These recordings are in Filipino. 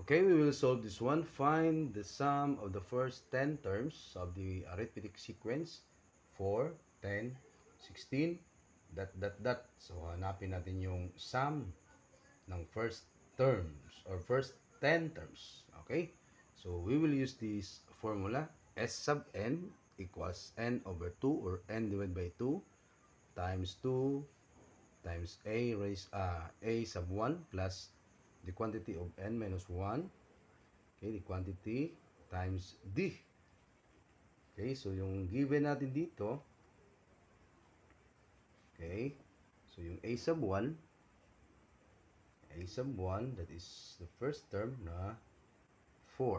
Okay, we will solve this one. Find the sum of the first 10 terms of the arithmetic sequence 4, 10, 16, dot. So, hanapin natin yung sum ng first terms or first 10 terms. Okay? So, we will use this formula. S sub n equals n over 2 or n divided by 2 times 2 times a sub 1 plus the quantity of n minus 1. Okay, the quantity times d. Okay, so yung given natin dito, okay, so yung a sub 1, that is the first term na 4.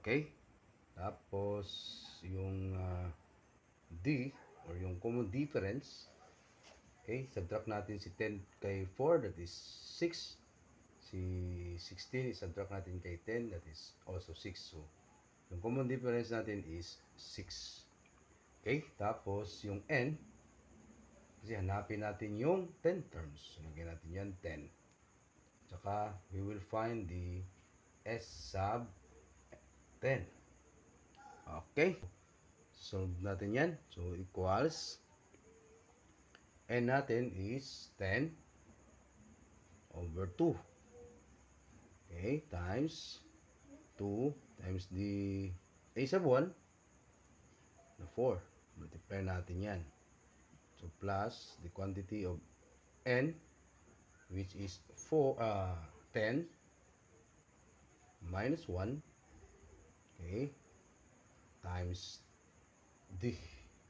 Okay? Tapos, yung d, or yung common difference, okay, subtract natin si 10 kay 4, that is 6. Si 16, subtract natin kay 10, that is also 6. So, yung common difference natin is 6. Okay? Tapos, yung n, kasi hanapin natin yung 10 terms. So, lagyan natin yan 10. Tsaka, we will find the s sub 10. Okay? Solve natin yan. So, equals, n natin is 10 over 2. Okay? Times 2 times the a sub 1 na 4. Multiply natin yan. So, plus the quantity of n, which is 10 minus 1, okay, times d,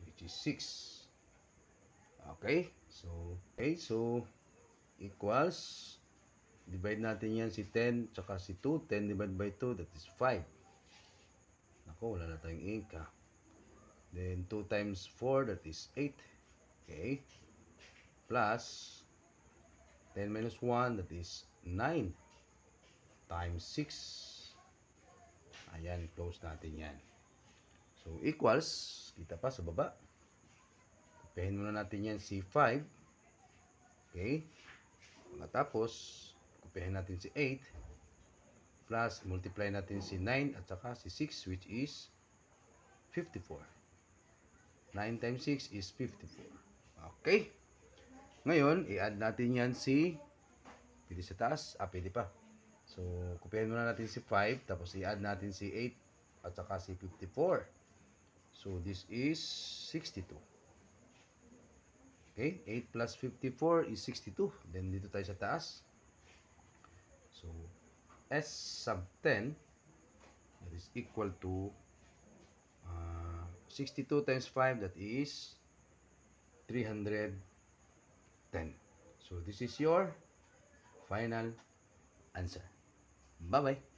which is 6. Okay? So, equals, divide natin yan si 10, tsaka si 2. 10 divided by 2, that is 5. Naku, wala na tayong ink, ha. Then, 2 times 4, that is 8. Okay? Plus, 10 minus 1, that is 9. Times 6. Ayan, close natin yan. So, equals, kita pa sa baba. Kupihin muna natin yan si 5. Okay? Pagkatapos, kupihin natin si 8. Plus, multiply natin si 9 at saka si 6, which is 54. 9 times 6 is 54. Okay? Ngayon, i-add natin yan si, pwede sa taas, pwede pa. So, kupihin muna natin si 5, tapos i-add natin si 8 at saka si 54. So, this is 62. Okay? 8 plus 54 is 62. Then, dito tayo sa taas. So, S sub 10, that is equal to 62 times 5, that is 310. So, this is your final answer. Bye-bye.